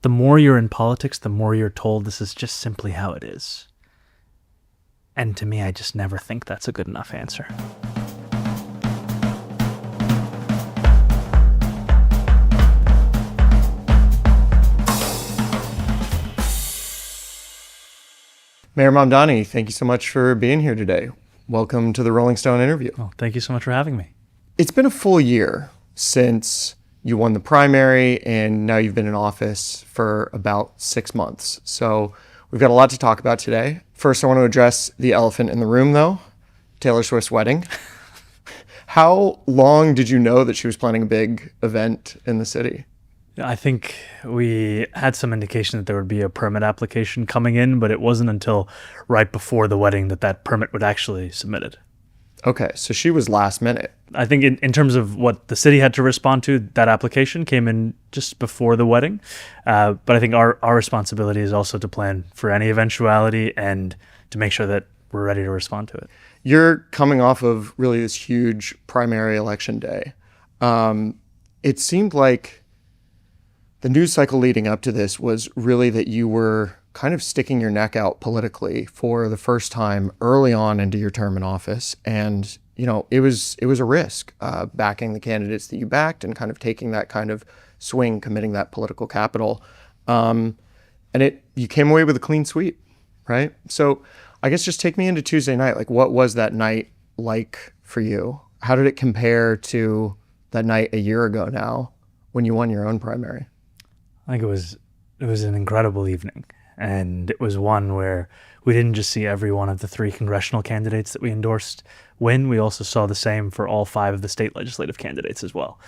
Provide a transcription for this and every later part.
the more you're in politics, the more you're told this is just simply how it is. And to me, I just never think that's a good enough answer. Mayor Mamdani, thank you so much for being here today. Welcome to the Rolling Stone interview. Well, thank you so much for having me. It's been a full year since you won the primary, and now you've been in office for about 6 months. So we've got a lot to talk about today. First, I want to address the elephant in the room, though, Taylor Swift's wedding. How long did you know that she was planning a big event in the city? I think we had some indication that there would be a permit application coming in, but it wasn't until right before the wedding that permit would actually submitted. Okay, so she was last minute. I think in terms of what the city had to respond to, that application came in just before the wedding. But I think our responsibility is also to plan for any eventuality and to make sure that we're ready to respond to it. You're coming off of really this huge primary election day. It seemed like the news cycle leading up to this was really that you were kind of sticking your neck out politically for the first time early on into your term in office. And, you know, it was a risk backing the candidates that you backed and kind of taking that kind of swing, committing that political capital. And you came away with a clean sweep, right? So I guess just take me into Tuesday night. Like, what was that night like for you? How did it compare to that night a year ago now when you won your own primary? I think it was an incredible evening, and it was one where we didn't just see every one of the 3 congressional candidates that we endorsed win. We also saw the same for all 5 of the state legislative candidates as well.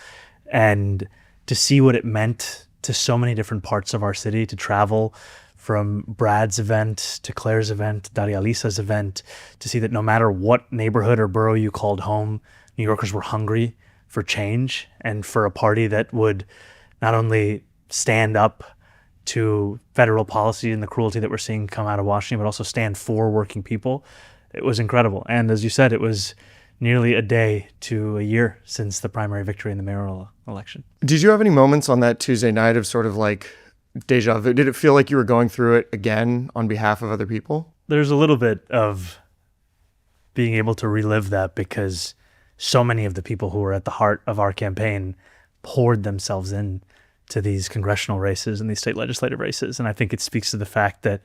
And to see what it meant to so many different parts of our city, to travel from Brad's event to Claire's event, Daria Lisa's event, to see that no matter what neighborhood or borough you called home, New Yorkers were hungry for change and for a party that would not only stand up to federal policy and the cruelty that we're seeing come out of Washington, but also stand for working people. It was incredible. And as you said, it was nearly a day to a year since the primary victory in the mayoral election. Did you have any moments on that Tuesday night of sort of like deja vu? Did it feel like you were going through it again on behalf of other people? There's a little bit of being able to relive that because so many of the people who were at the heart of our campaign poured themselves in to these congressional races and these state legislative races. And I think it speaks to the fact that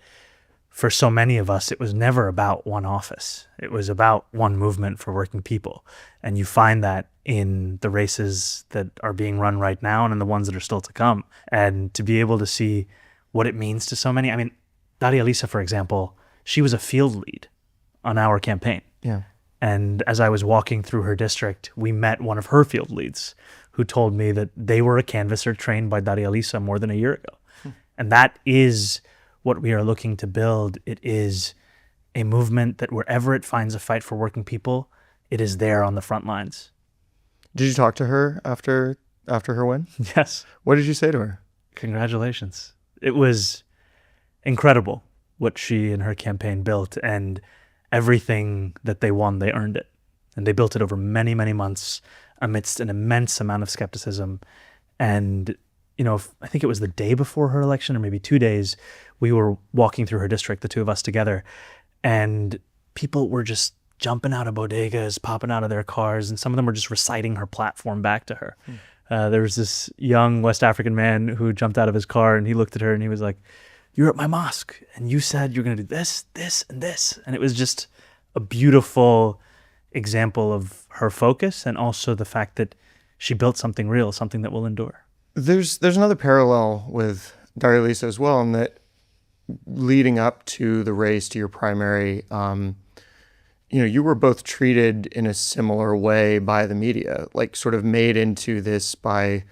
for so many of us, it was never about one office. It was about one movement for working people. And you find that in the races that are being run right now and in the ones that are still to come. And to be able to see what it means to so many. I mean, Daria Lisa, for example, she was a field lead on our campaign. Yeah. And as I was walking through her district, we met one of her field leads who told me that they were a canvasser trained by Daria Lisa more than a year ago. And that is what we are looking to build. It is a movement that wherever it finds a fight for working people, it is there on the front lines. Did you talk to her after her win? Yes. What did you say to her? Congratulations. It was incredible what she and her campaign built, and everything that they won, they earned it. And they built it over many, many months amidst an immense amount of skepticism. And, you know, I think it was the day before her election or maybe 2 days, we were walking through her district, the 2 of us together, and people were just jumping out of bodegas, popping out of their cars, and some of them were just reciting her platform back to her. There was this young West African man who jumped out of his car and he looked at her and he was like, "You're at my mosque and you said you're going to do this, this, and this." And it was just a beautiful example of her focus and also the fact that she built something real, something that will endure. There's another parallel with Daria Lisa as well, in that leading up to the race, to your primary, you were both treated in a similar way by the media, like sort of made into this by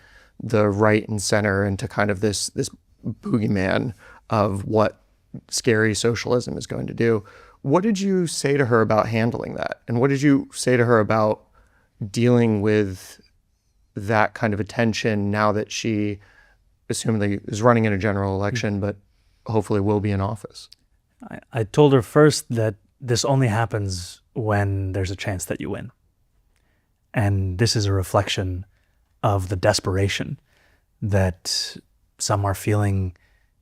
the right and center, into kind of this boogeyman of what scary socialism is going to do. What did you say to her about handling that? And what did you say to her about dealing with that kind of attention now that she assumedly is running in a general election, but hopefully will be in office? I told her first that this only happens when there's a chance that you win. And this is a reflection of the desperation that some are feeling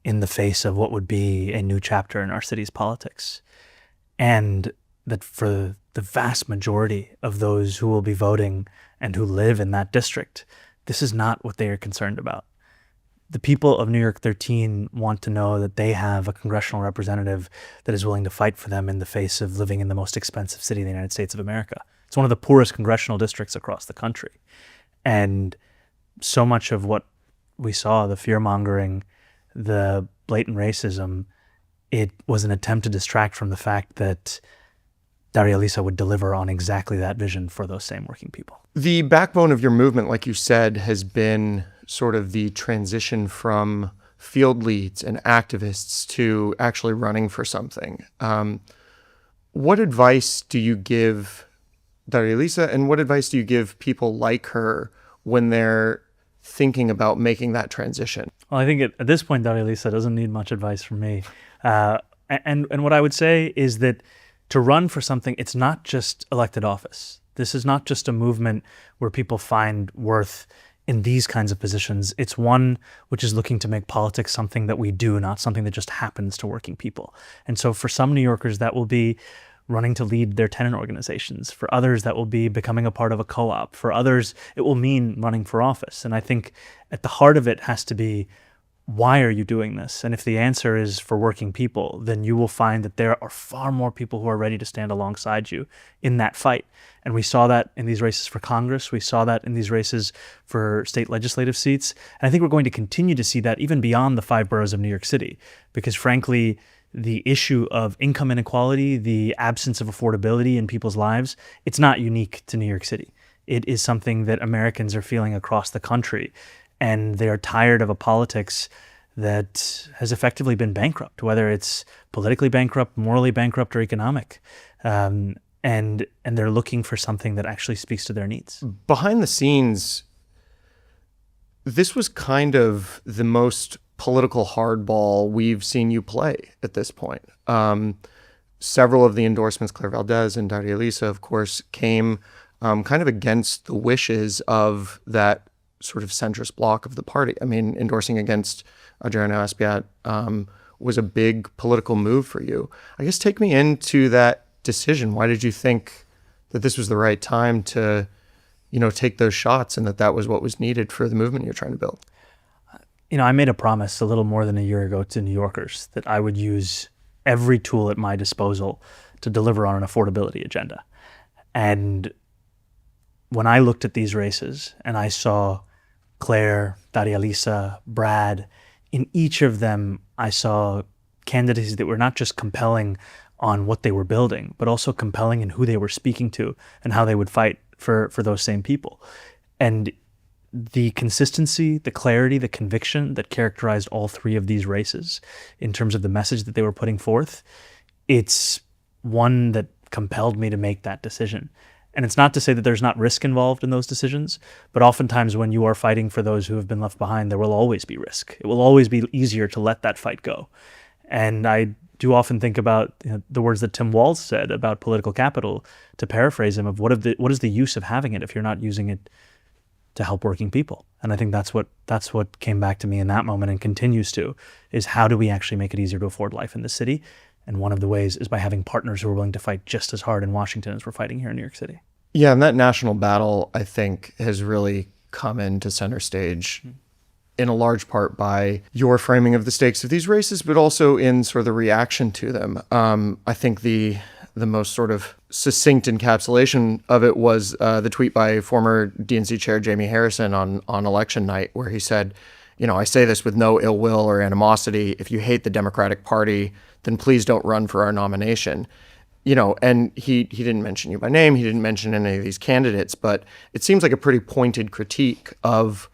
in the face of what would be a new chapter in our city's politics. And that for the vast majority of those who will be voting and who live in that district, this is not what they are concerned about. The people of New York 13 want to know that they have a congressional representative that is willing to fight for them in the face of living in the most expensive city in the United States of America. It's one of the poorest congressional districts across the country. And so much of what we saw, the fear-mongering, the blatant racism, it was an attempt to distract from the fact that Daria Lisa would deliver on exactly that vision for those same working people. The backbone of your movement, like you said, has been sort of the transition from field leads and activists to actually running for something. What advice do you give Daria Lisa, and what advice do you give people like her when they're thinking about making that transition? Well, I think at this point, Daria Lisa doesn't need much advice from me. And what I would say is that to run for something, it's not just elected office. This is not just a movement where people find worth in these kinds of positions. It's one which is looking to make politics something that we do, not something that just happens to working people. And so for some New Yorkers, that will be running to lead their tenant organizations. For others, that will be becoming a part of a co-op. For others, it will mean running for office. And I think at the heart of it has to be, why are you doing this? And if the answer is for working people, then you will find that there are far more people who are ready to stand alongside you in that fight. And we saw that in these races for Congress. We saw that in these races for state legislative seats. And I think we're going to continue to see that even beyond the 5 boroughs of New York City, because frankly, the issue of income inequality, the absence of affordability in people's lives, it's not unique to New York City. It is something that Americans are feeling across the country. And they are tired of a politics that has effectively been bankrupt, whether it's politically bankrupt, morally bankrupt, or economic. And they're looking for something that actually speaks to their needs. Behind the scenes, this was kind of the most political hardball we've seen you play at this point. Several of the endorsements, Claire Valdez and Daria Lisa, of course, came kind of against the wishes of that sort of centrist bloc of the party. I mean, endorsing against Adriano Aspiat was a big political move for you. I guess take me into that decision. Why did you think that this was the right time to, take those shots and that was what was needed for the movement you're trying to build? I made a promise a little more than a year ago to New Yorkers that I would use every tool at my disposal to deliver on an affordability agenda. And when I looked at these races and I saw Claire, Daria Lisa, Brad, in each of them, I saw candidates that were not just compelling on what they were building, but also compelling in who they were speaking to and how they would fight for those same people. And the consistency, the clarity, the conviction that characterized all 3 of these races in terms of the message that they were putting forth, it's one that compelled me to make that decision. And it's not to say that there's not risk involved in those decisions, but oftentimes when you are fighting for those who have been left behind, there will always be risk. It will always be easier to let that fight go. And I do often think about the words that Tim Walz said about political capital, to paraphrase him, of what is the use of having it if you're not using it to help working people? And I think that's what came back to me in that moment and continues to, is how do we actually make it easier to afford life in the city? And one of the ways is by having partners who are willing to fight just as hard in Washington as we're fighting here in New York City. Yeah, and that national battle, I think, has really come into center stage in a large part by your framing of the stakes of these races, but also in sort of the reaction to them. I think the most sort of succinct encapsulation of it was the tweet by former DNC chair Jamie Harrison on election night, where he said, I say this with no ill will or animosity. If you hate the Democratic Party, then please don't run for our nomination. And he didn't mention you by name. He didn't mention any of these candidates, but it seems like a pretty pointed critique of,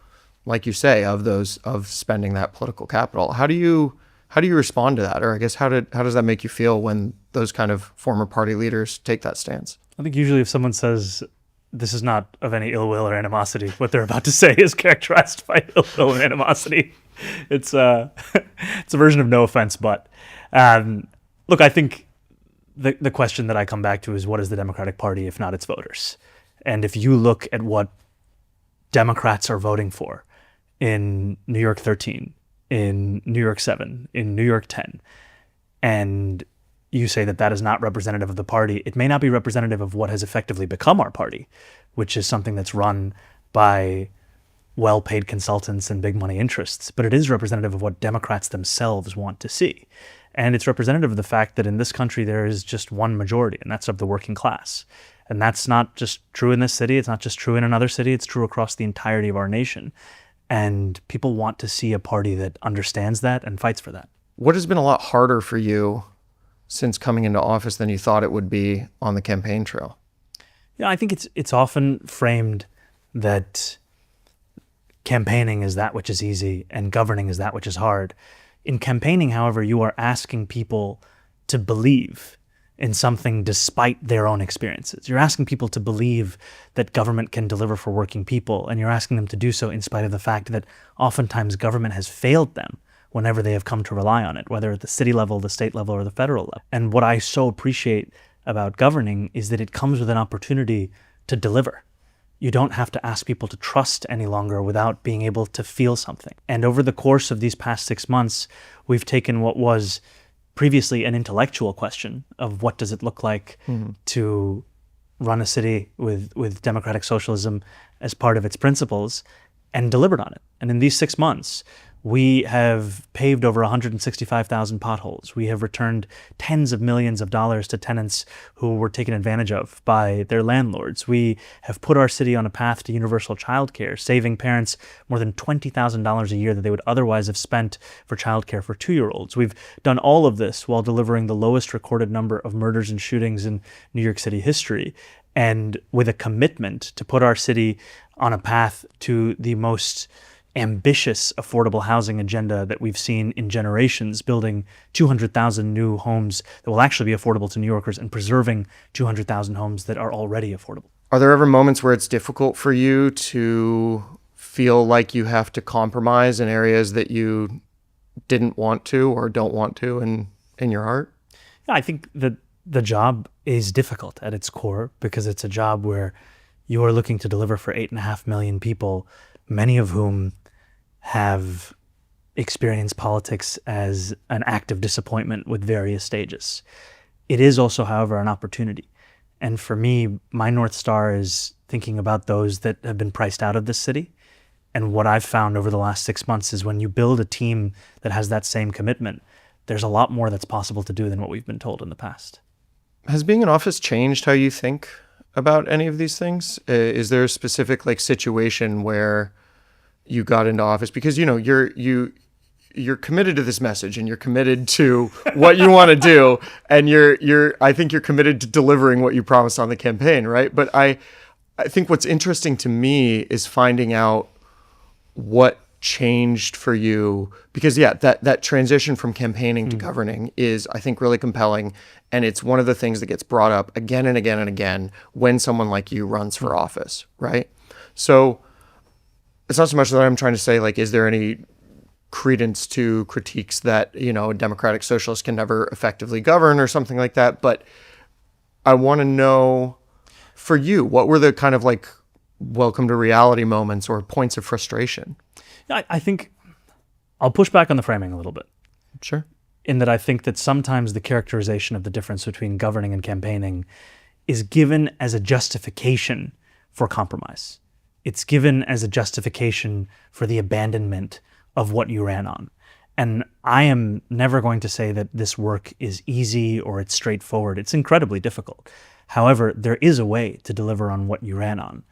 like you say, of spending that political capital. How do you respond to that? Or I guess how does that make you feel when those kind of former party leaders take that stance? I think usually if someone says this is not of any ill will or animosity, what they're about to say is characterized by ill will and animosity. It's a version of no offense, but look, I think the question that I come back to is, what is the Democratic Party if not its voters? And if you look at what Democrats are voting for in New York 13, in New York 7, in New York 10, and you say that that is not representative of the party, it may not be representative of what has effectively become our party, which is something that's run by well-paid consultants and big money interests, but it is representative of what Democrats themselves want to see. And it's representative of the fact that in this country there is just one majority, and that's of the working class. And that's not just true in this city, it's not just true in another city, it's true across the entirety of our nation. And people want to see a party that understands that and fights for that. What has been a lot harder for you since coming into office than you thought it would be on the campaign trail? Yeah, I think it's often framed that campaigning is that which is easy and governing is that which is hard. In campaigning, however, you are asking people to believe in something despite their own experiences. You're asking people to believe that government can deliver for working people, and you're asking them to do so in spite of the fact that oftentimes government has failed them whenever they have come to rely on it, whether at the city level, the state level, or the federal level. And what I so appreciate about governing is that it comes with an opportunity to deliver. You don't have to ask people to trust any longer without being able to feel something. And over the course of these past 6 months, we've taken what was previously an intellectual question of what does it look like to run a city with democratic socialism as part of its principles, and delivered on it. And in these 6 months, we have paved over 165,000 potholes. We have returned tens of millions of dollars to tenants who were taken advantage of by their landlords. We have put our city on a path to universal childcare, saving parents more than $20,000 a year that they would otherwise have spent for childcare for 2-year-olds. We've done all of this while delivering the lowest recorded number of murders and shootings in New York City history, and with a commitment to put our city on a path to the most ambitious affordable housing agenda that we've seen in generations, building 200,000 new homes that will actually be affordable to New Yorkers and preserving 200,000 homes that are already affordable. Are there ever moments where it's difficult for you to feel like you have to compromise in areas that you didn't want to or don't want to in your heart? Yeah, I think that the job is difficult at its core because it's a job where you are looking to deliver for 8.5 million people, many of whom have experienced politics as an act of disappointment with various stages. It is also, however, an opportunity. And for me, my North Star is thinking about those that have been priced out of this city. And what I've found over the last 6 months is when you build a team that has that same commitment, there's a lot more that's possible to do than what we've been told in the past. Has being in office changed how you think about any of these things? Is there a specific situation where you got into office because you're committed to this message and you're committed to what you want to do, and I think you're committed to delivering what you promised on the campaign, right? But I think what's interesting to me is finding out what changed for you, because that transition from campaigning to governing is, I think, really compelling, and it's one of the things that gets brought up again and again and again when someone like you runs for office, right? So it's not so much that I'm trying to say, is there any credence to critiques that, a democratic socialist can never effectively govern or something like that, but I want to know, for you, what were the kind of welcome to reality moments or points of frustration? I think I'll push back on the framing a little bit. Sure. In that I think that sometimes the characterization of the difference between governing and campaigning is given as a justification for compromise. It's given as a justification for the abandonment of what you ran on. And I am never going to say that this work is easy or it's straightforward. It's incredibly difficult. However, there is a way to deliver on what you ran on.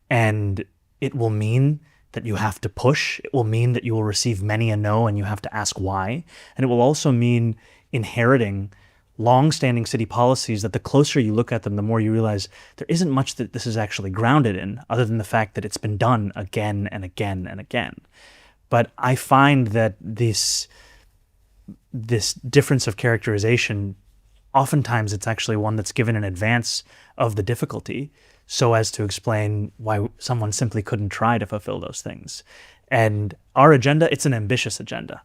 And it will mean that you have to push. It will mean that you will receive many a no and you have to ask why. And it will also mean inheriting long-standing city policies that the closer you look at them, the more you realize there isn't much that this is actually grounded in, other than the fact that it's been done again and again and again. But I find that this difference of characterization, oftentimes it's actually one that's given in advance of the difficulty, so as to explain why someone simply couldn't try to fulfill those things. And our agenda, it's an ambitious agenda,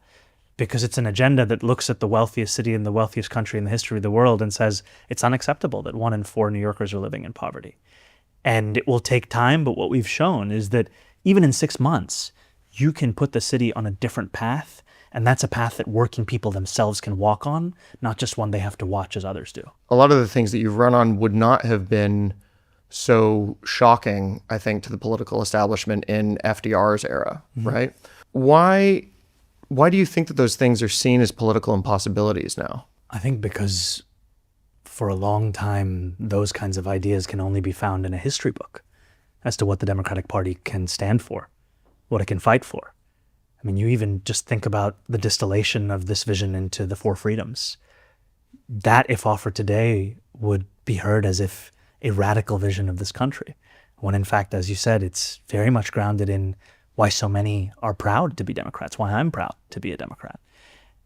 because it's an agenda that looks at the wealthiest city in the wealthiest country in the history of the world and says it's unacceptable that 1 in 4 New Yorkers are living in poverty. And it will take time, but what we've shown is that even in 6 months, you can put the city on a different path And that's a path that working people themselves can walk on, not just one they have to watch as others do. A lot of the things that you've run on would not have been so shocking, I think, to the political establishment in FDR's era, right? Why do you think that those things are seen as political impossibilities now? I think because for a long time, those kinds of ideas can only be found in a history book as to what the Democratic Party can stand for, what it can fight for. I mean, you even just think about the distillation of this vision into the four freedoms. That, if offered today, would be heard as if a radical vision of this country, when in fact, as you said, it's very much grounded in why so many are proud to be Democrats, why I'm proud to be a Democrat.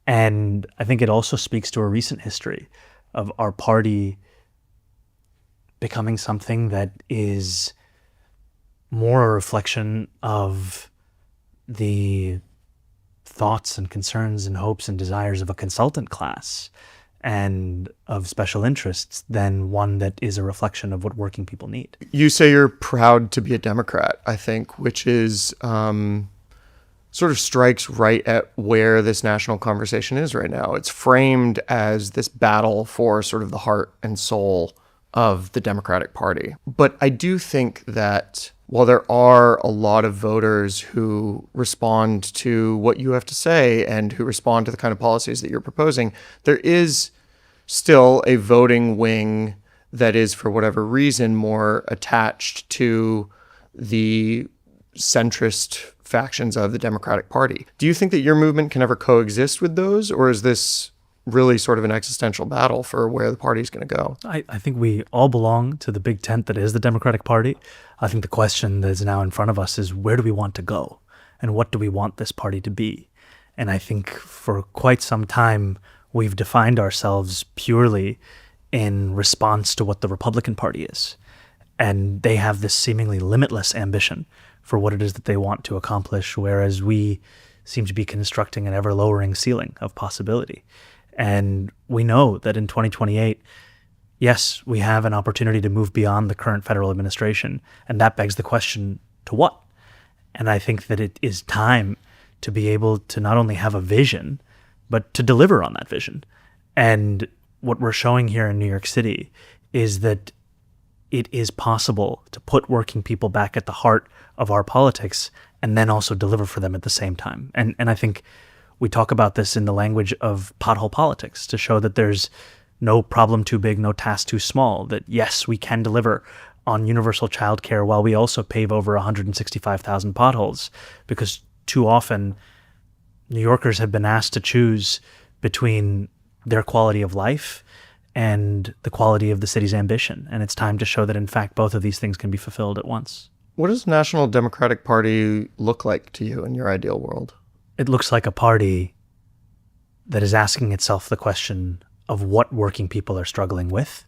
And I think it also speaks to a recent history of our party becoming something that is more a reflection of the thoughts and concerns and hopes and desires of a consultant class and of special interests than one that is a reflection of what working people need. You say you're proud to be a Democrat, I think, which is sort of strikes right at where this national conversation is right now. It's framed as this battle for sort of the heart and soul of the Democratic Party. But I do think that while there are a lot of voters who respond to what you have to say and who respond to the kind of policies that you're proposing, there is still a voting wing that is, for whatever reason, more attached to the centrist factions of the Democratic Party. Do you think that your movement can ever coexist with those, or is this really sort of an existential battle for where the party's going to go? I think we all belong to the big tent that is the Democratic Party. I think the question that is now in front of us is, where do we want to go? And what do we want this party to be? And I think for quite some time, we've defined ourselves purely in response to what the Republican Party is. And they have this seemingly limitless ambition for what it is that they want to accomplish, whereas we seem to be constructing an ever-lowering ceiling of possibility. And we know that in 2028, yes, we have an opportunity to move beyond the current federal administration, and that begs the question, to what? And I think that it is time to be able to not only have a vision, but to deliver on that vision. And what we're showing here in New York City is that it is possible to put working people back at the heart of our politics and then also deliver for them at the same time. And I think we talk about this in the language of pothole politics to show that there's no problem too big, no task too small, that yes, we can deliver on universal childcare while we also pave over 165,000 potholes, because too often New Yorkers have been asked to choose between their quality of life and the quality of the city's ambition. And it's time to show that, in fact, both of these things can be fulfilled at once. What does the National Democratic Party look like to you in your ideal world? It looks like a party that is asking itself the question of what working people are struggling with,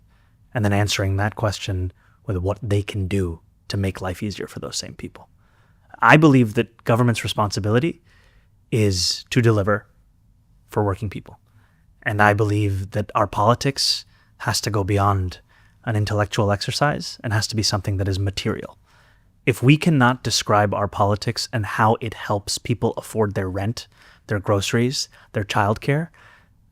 and then answering that question with what they can do to make life easier for those same people. I believe that government's responsibility is to deliver for working people. And I believe that our politics has to go beyond an intellectual exercise and has to be something that is material. If we cannot describe our politics and how it helps people afford their rent, their groceries, their childcare,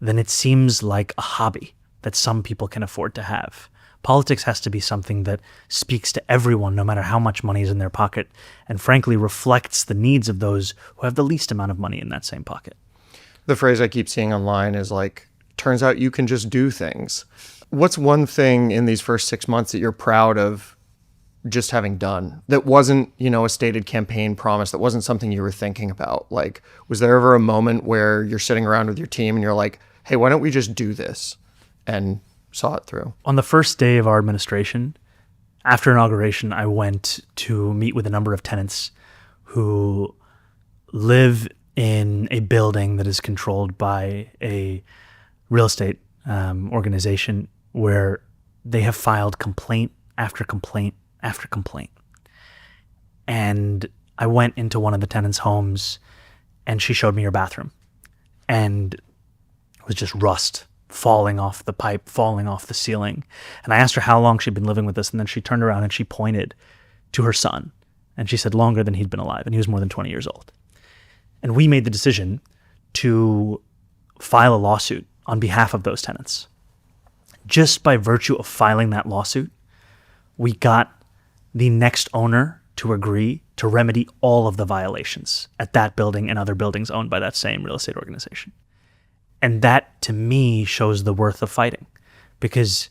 then it seems like a hobby that some people can afford to have. Politics has to be something that speaks to everyone, no matter how much money is in their pocket, and frankly reflects the needs of those who have the least amount of money in that same pocket. The phrase I keep seeing online is like, turns out you can just do things. What's one thing in these first 6 months that you're proud of just having done that wasn't, a stated campaign promise, that wasn't something you were thinking about? Like, was there ever a moment where you're sitting around with your team and you're like, hey, why don't we just do this, and saw it through? On the first day of our administration, after inauguration, I went to meet with a number of tenants who live in a building that is controlled by a real estate organization where they have filed complaint after complaint after complaint. And I went into one of the tenants' homes and she showed me her bathroom, and it was just rust falling off the pipe, falling off the ceiling. And I asked her how long she'd been living with this, and then she turned around and she pointed to her son, and she said longer than he'd been alive, and he was more than 20 years old. And we made the decision to file a lawsuit on behalf of those tenants. Just by virtue of filing that lawsuit, we got the next owner to agree to remedy all of the violations at that building and other buildings owned by that same real estate organization. And that, to me, shows the worth of fighting. Because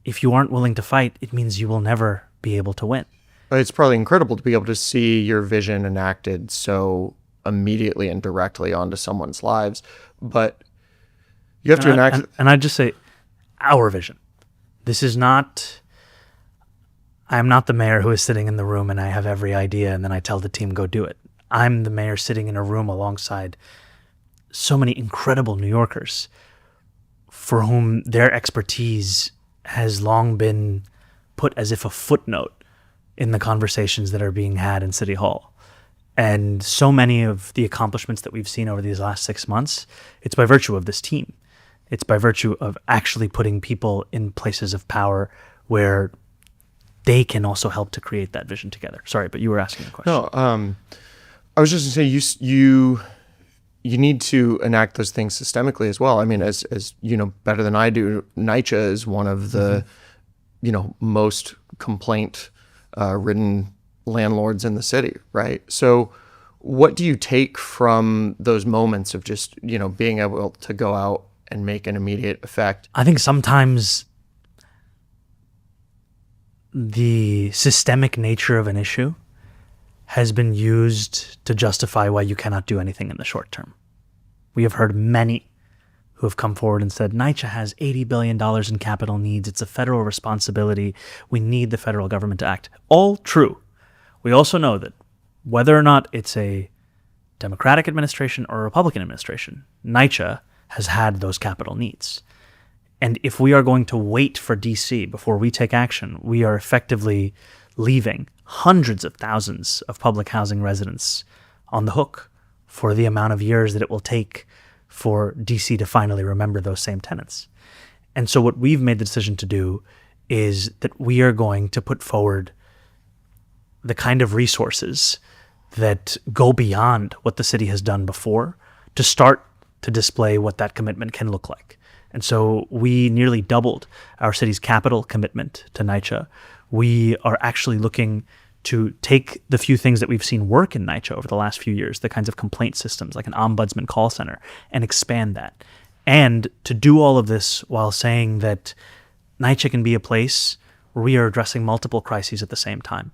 if you aren't willing to fight, it means you will never be able to win. It's probably incredible to be able to see your vision enacted so immediately and directly onto someone's lives. But you have to enact... And I'd just say, our vision. This is not... I'm not the mayor who is sitting in the room and I have every idea and then I tell the team, go do it. I'm the mayor sitting in a room alongside so many incredible New Yorkers for whom their expertise has long been put as if a footnote in the conversations that are being had in City Hall. And so many of the accomplishments that we've seen over these last 6 months, it's by virtue of this team. It's by virtue of actually putting people in places of power where they can also help to create that vision together. Sorry, but you were asking a question. No, I was just going to say you need to enact those things systemically as well. I mean, as you know better than I do, NYCHA is one of the most complaint ridden landlords in the city, right? So what do you take from those moments of just being able to go out and make an immediate effect? I think sometimes the systemic nature of an issue has been used to justify why you cannot do anything in the short term. We have heard many who have come forward and said, NYCHA has $80 billion in capital needs. It's a federal responsibility. We need the federal government to act. All true. We also know that whether or not it's a Democratic administration or a Republican administration, NYCHA has had those capital needs. And if we are going to wait for DC before we take action, we are effectively leaving hundreds of thousands of public housing residents on the hook for the amount of years that it will take for DC to finally remember those same tenants. And so what we've made the decision to do is that we are going to put forward the kind of resources that go beyond what the city has done before to start to display what that commitment can look like. And so we nearly doubled our city's capital commitment to NYCHA. We are actually looking to take the few things that we've seen work in NYCHA over the last few years, the kinds of complaint systems like an ombudsman call center, and expand that. And to do all of this while saying that NYCHA can be a place where we are addressing multiple crises at the same time.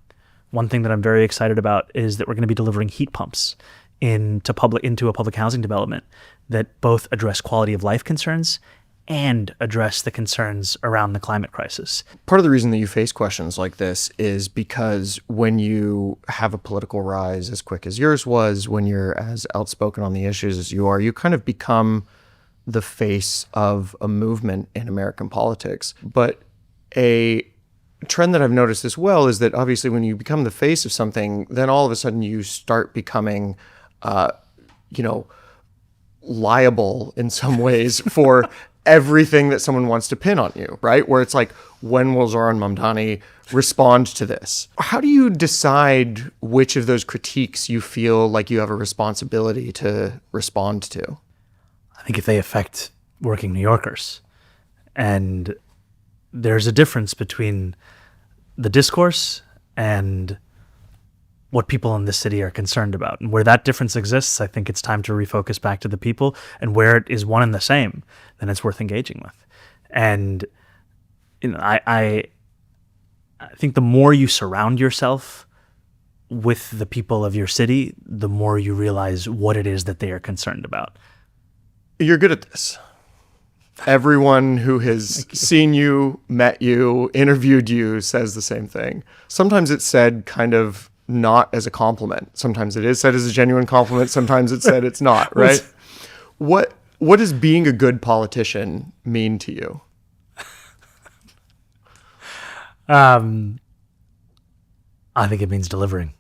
One thing that I'm very excited about is that we're going to be delivering heat pumps into a public housing development that both address quality of life concerns and address the concerns around the climate crisis. Part of the reason that you face questions like this is because when you have a political rise as quick as yours was, when you're as outspoken on the issues as you are, you kind of become the face of a movement in American politics. But a trend that I've noticed as well is that obviously when you become the face of something, then all of a sudden you start becoming, liable in some ways for everything that someone wants to pin on you, right? Where it's like, when will Zohran Mamdani respond to this? How do you decide which of those critiques you feel like you have a responsibility to respond to? I think if they affect working New Yorkers. And there's a difference between the discourse and what people in this city are concerned about. And where that difference exists, I think it's time to refocus back to the people. And where it is one and the same, then it's worth engaging with. And I think the more you surround yourself with the people of your city, the more you realize what it is that they are concerned about. You're good at this. Everyone who has seen you, met you, interviewed you says the same thing. Sometimes it's said kind of not as a compliment. Sometimes it is said as a genuine compliment. Sometimes it's said it's not, right? What does being a good politician mean to you? I think it means delivering.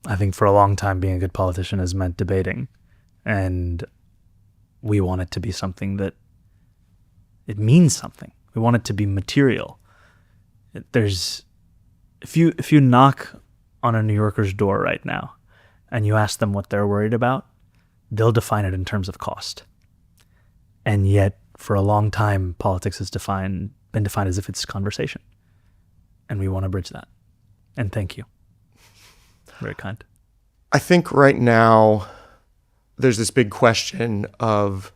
I think for a long time being a good politician has meant debating. And we want it to be something that it means something. We want it to be material. If you knock on a New Yorker's door right now and you ask them what they're worried about, they'll define it in terms of cost. And yet, for a long time, politics has been defined as if it's conversation. And we want to bridge that. And thank you. Very kind. I think right now there's this big question of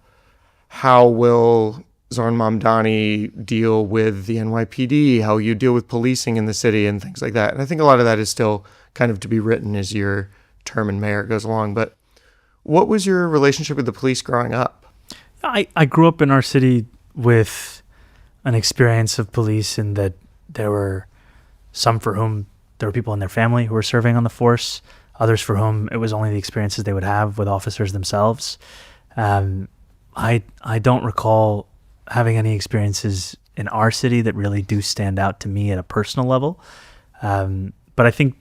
how will Zohran Mamdani deal with the NYPD, how you deal with policing in the city and things like that. And I think a lot of that is still kind of to be written as your term in mayor goes along. But what was your relationship with the police growing up? I grew up in our city with an experience of police in that there were some for whom there were people in their family who were serving on the force, others for whom it was only the experiences they would have with officers themselves. I don't recall having any experiences in our city that really do stand out to me at a personal level. But I think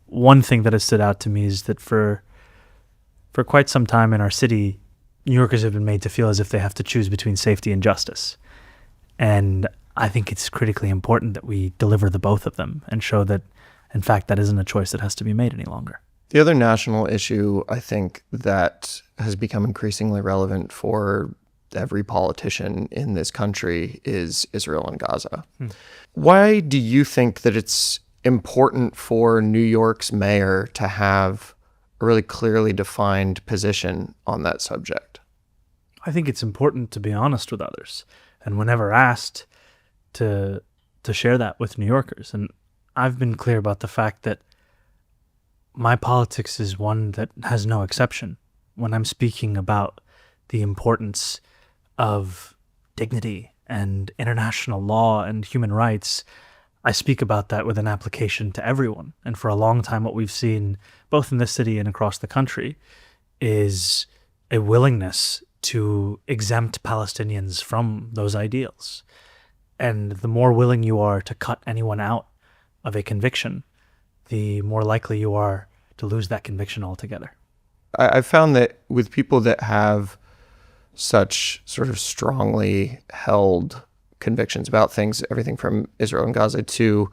one thing that has stood out to me is that for quite some time in our city, New Yorkers have been made to feel as if they have to choose between safety and justice. And I think it's critically important that we deliver the both of them and show that, in fact, that isn't a choice that has to be made any longer. The other national issue, I think, that has become increasingly relevant for every politician in this country is Israel and Gaza. Why do you think that it's important for New York's mayor to have a really clearly defined position on that subject? I think it's important to be honest with others, and whenever asked, to share that with New Yorkers. And I've been clear about the fact that my politics is one that has no exception. When I'm speaking about the importance of dignity and international law and human rights, I speak about that with an application to everyone. And for a long time, what we've seen, both in this city and across the country, is a willingness to exempt Palestinians from those ideals. And the more willing you are to cut anyone out of a conviction, the more likely you are to lose that conviction altogether. I've found that with people that have such sort of strongly held convictions about things, everything from Israel and Gaza to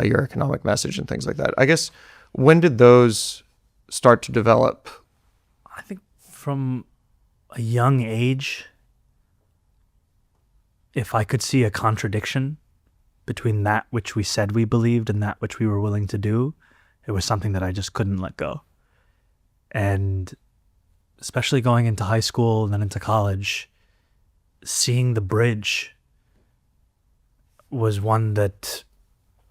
your economic message and things like that, I guess, when did those start to develop? I think from a young age, if I could see a contradiction between that which we said we believed and that which we were willing to do, it was something that I just couldn't let go. And especially going into high school and then into college, seeing the bridge was one that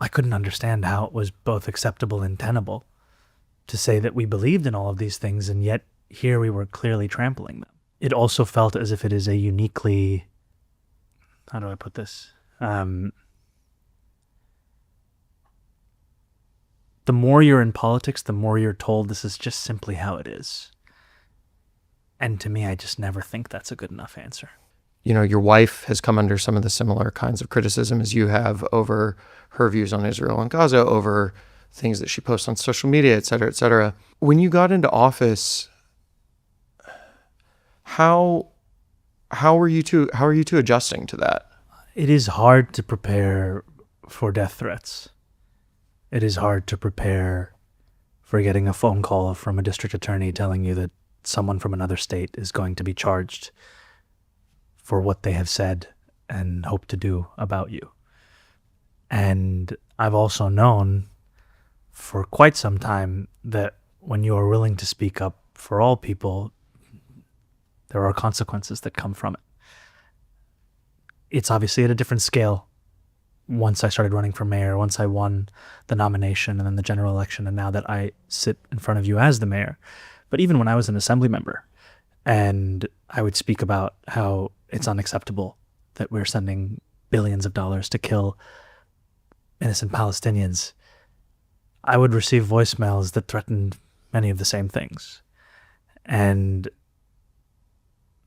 I couldn't understand how it was both acceptable and tenable to say that we believed in all of these things, and yet here we were clearly trampling them. It also felt as if it is a uniquely, how do I put this? The more you're in politics, the more you're told this is just simply how it is. And to me, I just never think that's a good enough answer. You know, your wife has come under some of the similar kinds of criticism as you have over her views on Israel and Gaza, over things that she posts on social media, et cetera, et cetera. When you got into office, how are you two adjusting to that? It is hard to prepare for death threats. It is hard to prepare for getting a phone call from a district attorney telling you that someone from another state is going to be charged for what they have said and hope to do about you. And I've also known for quite some time that when you are willing to speak up for all people, there are consequences that come from it. It's obviously at a different scale once I started running for mayor, once I won the nomination and then the general election, and now that I sit in front of you as the mayor. But even when I was an assembly member and I would speak about how it's unacceptable that we're sending billions of dollars to kill innocent Palestinians, I would receive voicemails that threatened many of the same things. And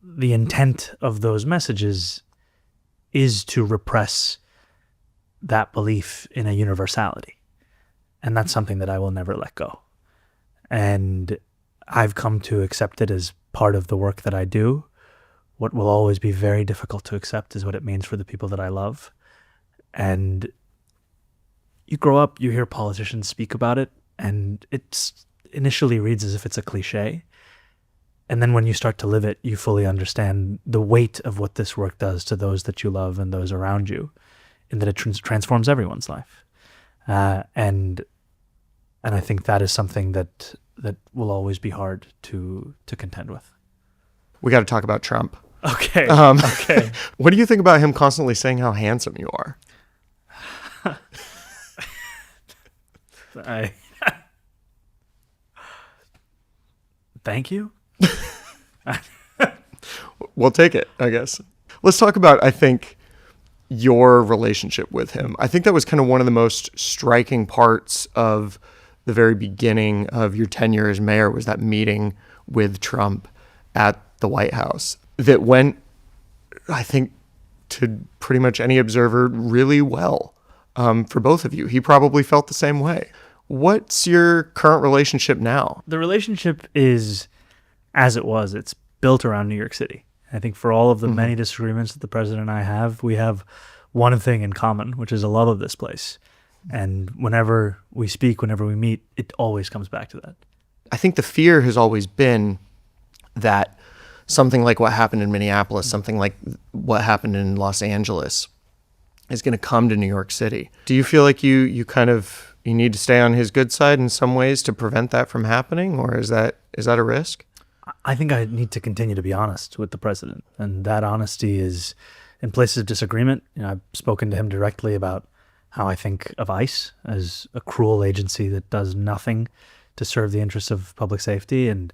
the intent of those messages is to repress that belief in a universality. And that's something that I will never let go. And I've come to accept it as part of the work that I do. What will always be very difficult to accept is what it means for the people that I love. And you grow up, you hear politicians speak about it, and it initially reads as if it's a cliche. And then when you start to live it, you fully understand the weight of what this work does to those that you love and those around you, and that it transforms everyone's life. And I think that is something that will always be hard to contend with. We got to talk about Trump. Okay. Okay. What do you think about him constantly saying how handsome you are? Thank you. We'll take it, I guess. Let's talk about, I think, your relationship with him. I think that was kind of one of the most striking parts of the very beginning of your tenure as mayor, was that meeting with Trump at the White House that went, I think, to pretty much any observer really well for both of you. He probably felt the same way. What's your current relationship now? The relationship is as it was. It's built around New York City. I think for all of the many disagreements that the president and I have, we have one thing in common, which is a love of this place. And whenever we speak, whenever we meet, it always comes back to that. I think the fear has always been that something like what happened in Minneapolis, something like what happened in Los Angeles is going to come to New York City. Do you feel like you need to stay on his good side in some ways to prevent that from happening, or is that a risk? I think I need to continue to be honest with the president, and that honesty is in places of disagreement. I've spoken to him directly about how I think of ICE as a cruel agency that does nothing to serve the interests of public safety, and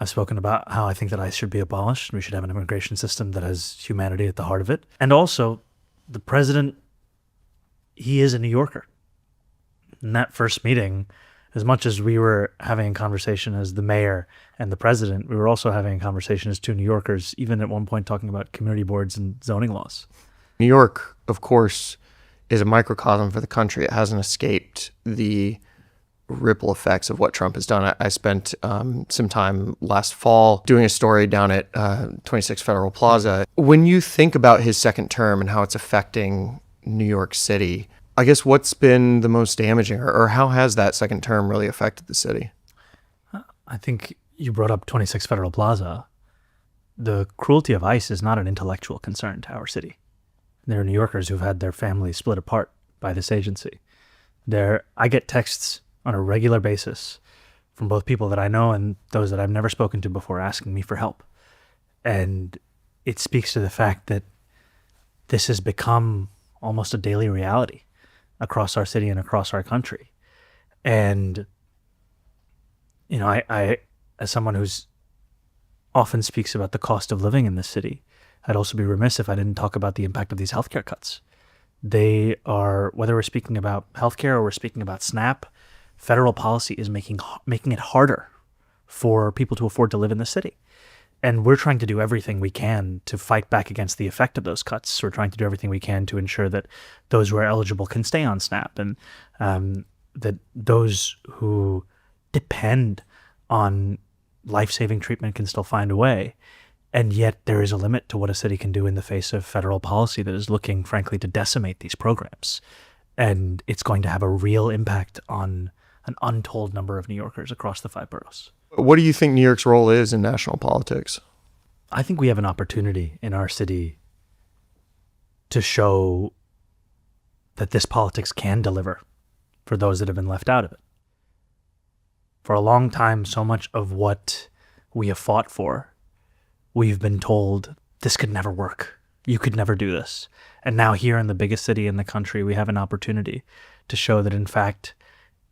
I've spoken about how I think that ICE should be abolished and we should have an immigration system that has humanity at the heart of it. And also, the president, he is a New Yorker. In that first meeting, as much as we were having a conversation as the mayor and the president, we were also having a conversation as two New Yorkers, even at one point talking about community boards and zoning laws. New York, of course, is a microcosm for the country. It hasn't escaped the ripple effects of what Trump has done. I spent some time last fall doing a story down at 26 Federal Plaza. When you think about his second term and how it's affecting New York City, I guess what's been the most damaging, or how has that second term really affected the city? I think you brought up 26 Federal Plaza. The cruelty of ICE is not an intellectual concern to our city. There are New Yorkers who've had their families split apart by this agency. I get texts on a regular basis from both people that I know and those that I've never spoken to before asking me for help. And it speaks to the fact that this has become almost a daily reality across our city and across our country. And, I as someone who's often speaks about the cost of living in this city, I'd also be remiss if I didn't talk about the impact of these healthcare cuts. They are, whether we're speaking about healthcare or we're speaking about SNAP, federal policy is making it harder for people to afford to live in the city. And we're trying to do everything we can to fight back against the effect of those cuts. We're trying to do everything we can to ensure that those who are eligible can stay on SNAP, and that those who depend on life-saving treatment can still find a way. And yet there is a limit to what a city can do in the face of federal policy that is looking, frankly, to decimate these programs. And it's going to have a real impact on an untold number of New Yorkers across the 5 boroughs. What do you think New York's role is in national politics? I think we have an opportunity in our city to show that this politics can deliver for those that have been left out of it. For a long time, so much of what we have fought for, we've been told this could never work. You could never do this. And now here in the biggest city in the country, we have an opportunity to show that, in fact,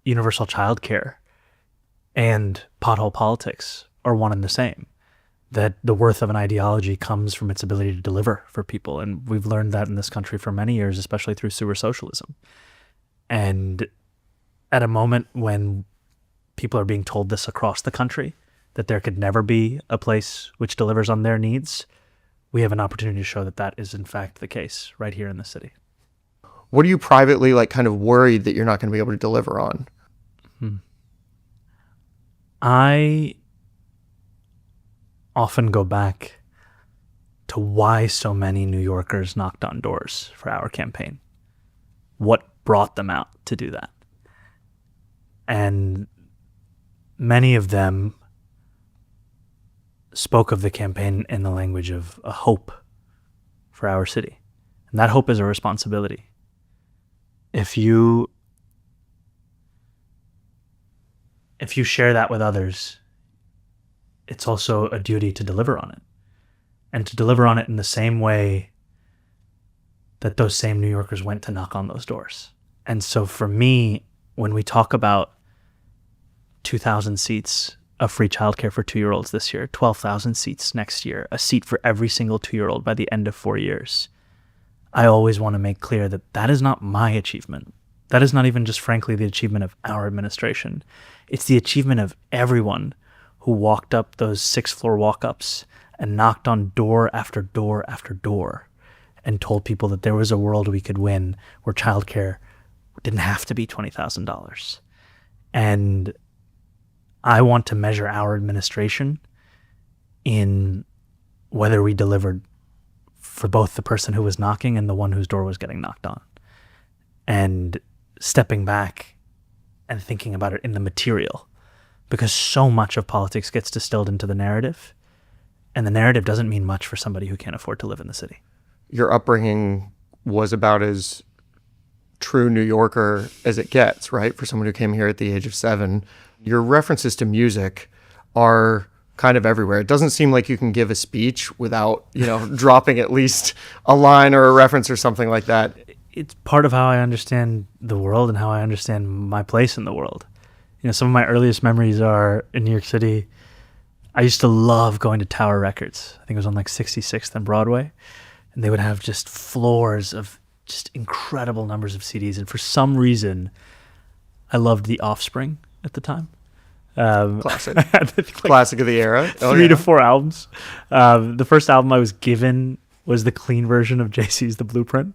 universal childcare and pothole politics are one and the same, that the worth of an ideology comes from its ability to deliver for people. And we've learned that in this country for many years, especially through sewer socialism. And at a moment when people are being told this across the country, that there could never be a place which delivers on their needs, we have an opportunity to show that that is in fact the case right here in the city. What are you privately kind of worried that you're not going to be able to deliver on? I often go back to why so many New Yorkers knocked on doors for our campaign. What brought them out to do that? And many of them spoke of the campaign in the language of a hope for our city. And that hope is a responsibility. If you share that with others, it's also a duty to deliver on it. And to deliver on it in the same way that those same New Yorkers went to knock on those doors. And so for me, when we talk about 2,000 seats of free childcare for 2-year-olds this year, 12,000 seats next year, a seat for every single 2-year-old by the end of 4 years, I always want to make clear that that is not my achievement. That is not even just, frankly, the achievement of our administration. It's the achievement of everyone who walked up those 6th-floor walk-ups and knocked on door after door after door and told people that there was a world we could win where childcare didn't have to be $20,000. And I want to measure our administration in whether we delivered for both the person who was knocking and the one whose door was getting knocked on. And stepping back and thinking about it in the material, because so much of politics gets distilled into the narrative, and the narrative doesn't mean much for somebody who can't afford to live in the city. Your upbringing was about as true New Yorker as it gets, right? For someone who came here at the age of 7. Your references to music are kind of everywhere. It doesn't seem like you can give a speech without, dropping at least a line or a reference or something like that. It's part of how I understand the world and how I understand my place in the world. Some of my earliest memories are in New York City. I used to love going to Tower Records. I think it was on like 66th and Broadway. And they would have just floors of just incredible numbers of CDs. And for some reason, I loved The Offspring at the time. Classic. Classic of the era. 3 to 4 albums. The first album I was given was the clean version of JC's The Blueprint.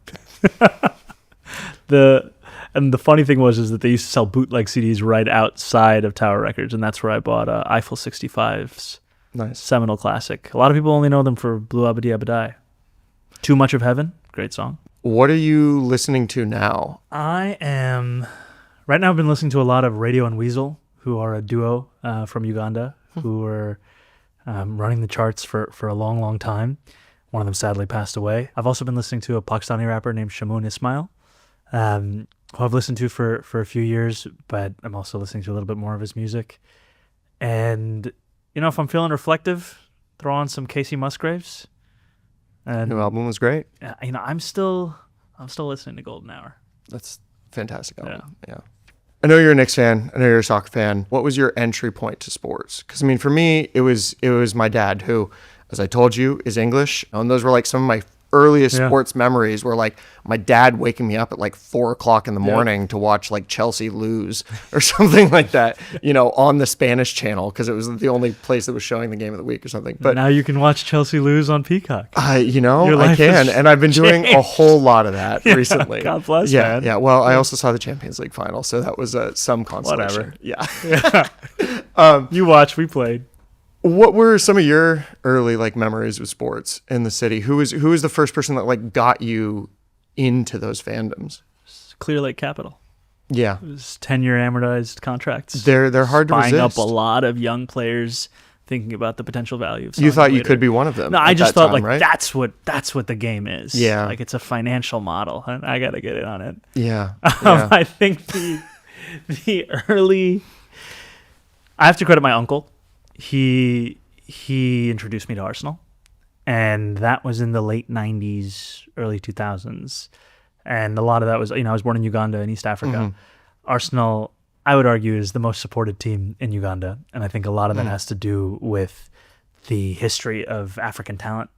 And the funny thing is that they used to sell bootleg CDs right outside of Tower Records, and that's where I bought Eiffel 65's nice seminal classic. A lot of people only know them for Blue Abadi Abadai. Too Much of Heaven, great song. What are you listening to now? Right now I've been listening to a lot of Radio and Weasel, who are a duo from Uganda, who were running the charts for a long, long time. One of them sadly passed away. I've also been listening to a Pakistani rapper named Shamoon Ismail, who I've listened to for a few years, but I'm also listening to a little bit more of his music. And, if I'm feeling reflective, throw on some Casey Musgraves. And new album was great. I'm still listening to Golden Hour. That's a fantastic album. Yeah. I know you're a Knicks fan. I know you're a soccer fan. What was your entry point to sports? Because for me, it was my dad who, as I told you, is English. And those were like some of my earliest sports memories were like my dad waking me up at like 4:00 in the morning to watch like Chelsea lose or something like that, on the Spanish channel, because it was the only place that was showing the game of the week or something. But now you can watch Chelsea lose on Peacock. I can. And I've been doing a whole lot of that recently. God bless, man. Man. Yeah. Well, I also saw the Champions League final, so that was some consolation. Whatever. Yeah. You watched, we played. What were some of your early memories with sports in the city? Who was the first person that got you into those fandoms? Clear Lake Capital. Yeah, it was 10-year amortized contracts. They're hard to resist. Buying up a lot of young players, thinking about the potential value of. You thought you later. could be one of them. No, I just thought right? that's what the game is. Yeah, it's a financial model, and I got to get in on it. Yeah, I think the early. I have to credit my uncle. He introduced me to Arsenal, and that was in the late 90s, early 2000s. And a lot of that was, I was born in Uganda in East Africa. Mm-hmm. Arsenal, I would argue, is the most supported team in Uganda. And I think a lot of that has to do with the history of African talent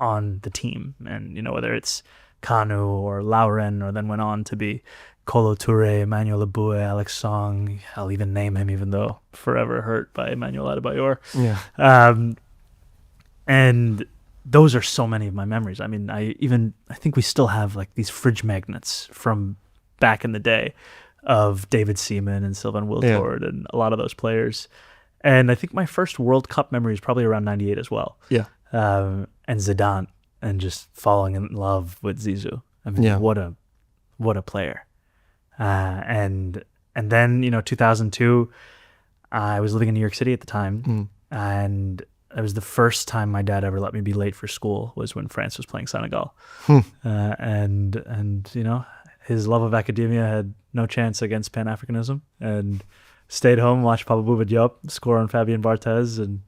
on the team. And, whether it's Kanu or Lauren, or then went on to be Kolo Toure, Emmanuel Abue, Alex Song. I'll even name him, even though forever hurt by Emmanuel Adebayor. Yeah. And those are so many of my memories. I think we still have these fridge magnets from back in the day of David Seaman and Sylvain Wiltord and a lot of those players. And I think my first World Cup memory is probably around 98 as well. Yeah. And Zidane, and just falling in love with Zizou. What a player. And then 2002, I was living in New York City at the time, and it was the first time my dad ever let me be late for school was when France was playing Senegal. And his love of academia had no chance against Pan-Africanism, and stayed home, watched Papa Bouba Diop score on Fabien Barthez, and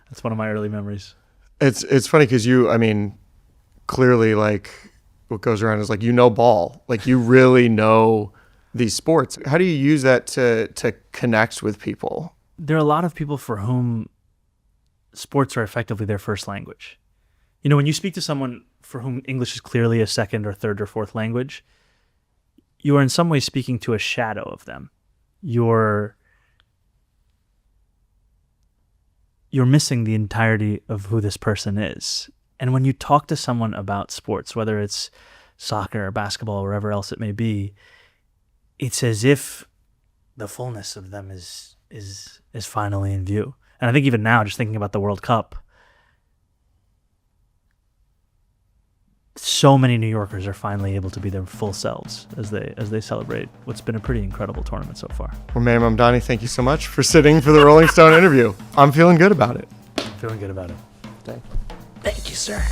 that's one of my early memories. It's funny because clearly, like, what goes around is, like, ball. Like, you really know these sports. How do you use that to connect with people? There are a lot of people for whom sports are effectively their first language. When you speak to someone for whom English is clearly a second or third or fourth language, you are in some ways speaking to a shadow of them. You're missing the entirety of who this person is. And when you talk to someone about sports, whether it's soccer or basketball or wherever else it may be, it's as if the fullness of them is finally in view. And I think even now, just thinking about the World Cup, so many New Yorkers are finally able to be their full selves as they celebrate what's been a pretty incredible tournament so far. Well, Zohran Mamdani, thank you so much for sitting for the Rolling Stone interview. I'm feeling good about it. Feeling good about it. Thanks. Thank you, sir.